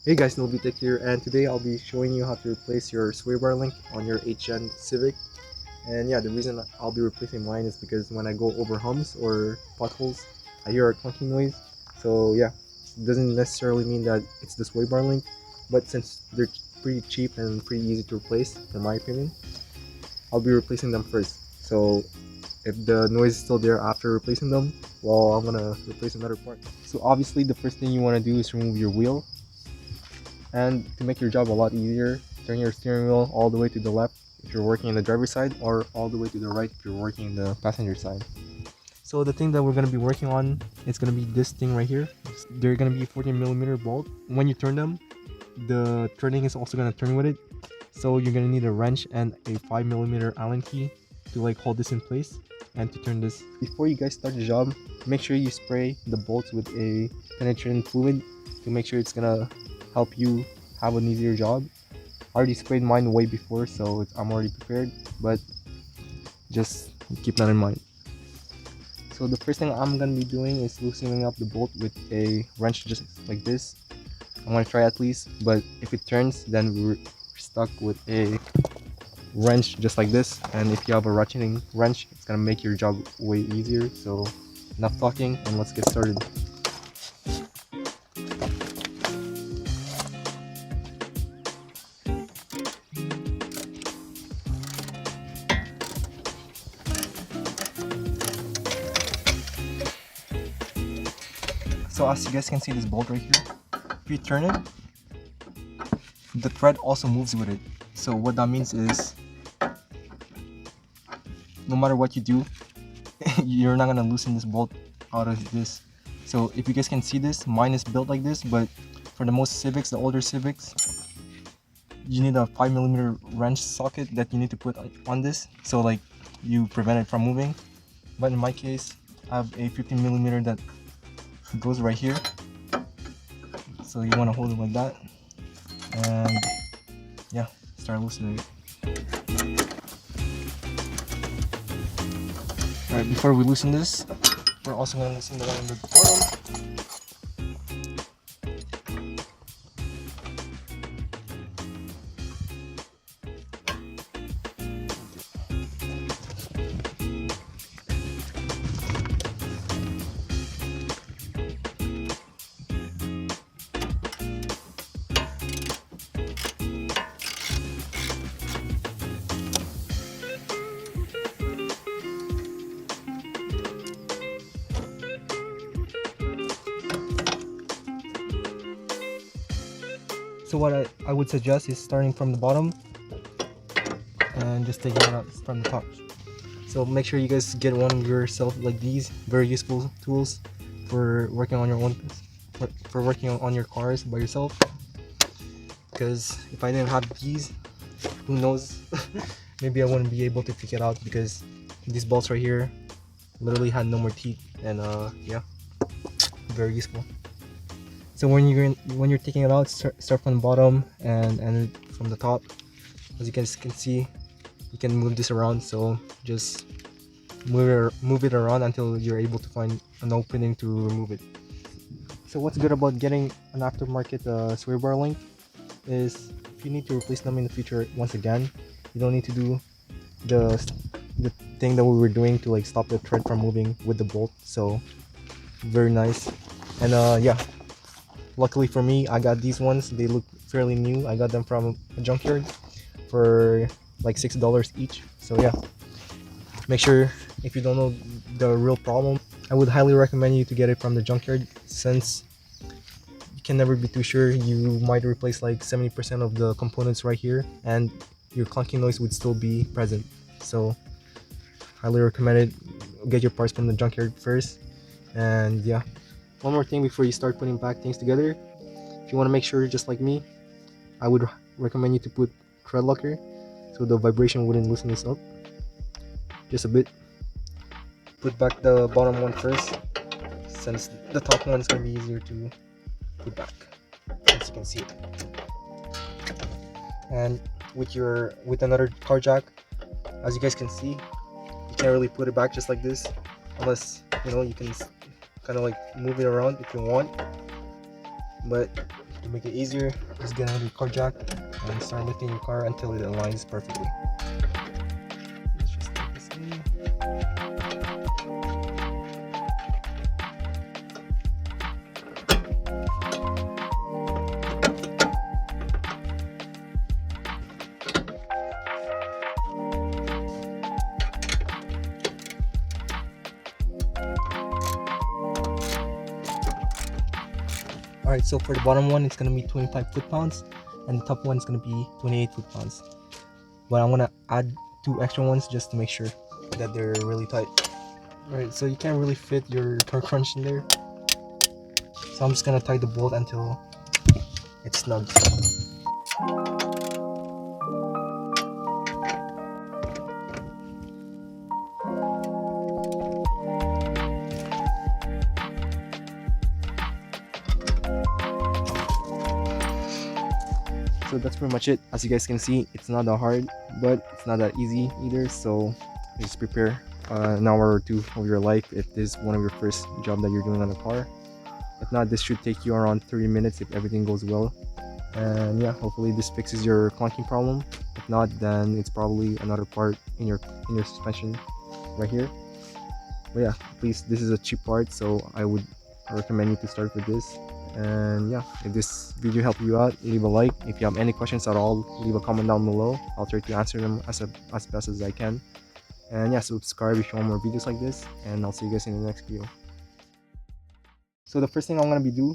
Hey guys, NielVTEC here, and today I'll be showing you how to replace your sway bar link on your 8th-gen Civic. And yeah, the reason I'll be replacing mine is because when I go over humps or potholes, I hear a clunking noise. So yeah, it doesn't necessarily mean that it's the sway bar link, but since they're pretty cheap and pretty easy to replace, in my opinion, I'll be replacing them first. So if the noise is still there after replacing them, well, I'm gonna replace another part. So obviously the first thing you want to do is remove your wheel. And to make your job a lot easier, turn your steering wheel all the way to the left if you're working in the driver's side, or all the way to the right if you're working in the passenger side. So the thing that we're going to be working on is going to be this thing right here. They're going to be 14mm bolt. When you turn them, the turning is also going to turn with it. So you're going to need a wrench and a 5mm Allen key to like hold this in place and to turn this. Before you guys start the job, make sure you spray the bolts with a penetrating fluid to make sure it's going to help you have an easier job. I already sprayed mine way before, so I'm already prepared, but just keep that in mind. So the first thing I'm gonna be doing is loosening up the bolt with a wrench just like this. I'm gonna try at least, but if it turns, then we're stuck with a wrench just like this. And if you have a ratcheting wrench, it's gonna make your job way easier. So enough talking and let's get started. So as you guys can see this bolt right here, if you turn it, the thread also moves with it. So what that means is no matter what you do, you're not gonna loosen this bolt out of this. So if you guys can see this, mine is built like this, but for the most Civics, the older Civics, you need a 5mm wrench socket that you need to put on this, so like you prevent it from moving. But in my case, I have a 15mm that goes right here. So you want to hold it like that, and yeah, start loosening it. Alright, before we loosen this, we're also going to loosen the one on the bottom. So what I would suggest is starting from the bottom and just taking it out from the top. So make sure you guys get one yourself, like these very useful tools for working on your own, for working on your cars by yourself. Because if I didn't have these, who knows, maybe I wouldn't be able to pick it out, because these bolts right here literally had no more teeth. And yeah, very useful. So when you're taking it out, start from the bottom and end it from the top. As you guys can see, you can move this around, so just move it around until you're able to find an opening to remove it. So what's good about getting an aftermarket sway bar link is if you need to replace them in the future, once again, you don't need to do the thing that we were doing to like stop the thread from moving with the bolt. So very nice. And yeah, luckily for me, I got these ones. They look fairly new. I got them from a junkyard for like $6 each. So yeah, make sure, if you don't know the real problem, I would highly recommend you to get it from the junkyard, since you can never be too sure. You might replace like 70% of the components right here and your clunking noise would still be present. So highly recommend it. Get your parts from the junkyard first. And yeah, one more thing before you start putting back things together, if you want to make sure, just like me, I would recommend you to put thread locker so the vibration wouldn't loosen this up just a bit. Put back the bottom one first, since the top one is going to be easier to put back, as you can see. And with another car jack, as you guys can see, you can't really put it back just like this, unless you know, you can kind of like move it around if you want. But To make it easier, just get another car jack and start lifting your car until it aligns perfectly. Let's just take this in. Alright, so for the bottom one, it's going to be 25 foot-pounds, and the top one is going to be 28 foot-pounds. But I'm going to add 2 extra ones just to make sure that they're really tight. Alright, so you can't really fit your torque crunch in there. So I'm just going to tie the bolt until it's snug. So that's pretty much it. As you guys can see, it's not that hard, but it's not that easy either. So just prepare an hour or two of your life if this is one of your first job that you're doing on a car. If not, this should take you around 30 minutes if everything goes well. And yeah, hopefully this fixes your clunking problem. If not, then it's probably another part in your suspension right here. But yeah, please, this is a cheap part, so I would recommend you to start with this. And yeah, if this video helped you out, leave a like. If you have any questions at all, leave a comment down below. I'll try to answer them as best as I can. And yeah, subscribe if you want more videos like this, and I'll see you guys in the next video. So the first thing I'm gonna be do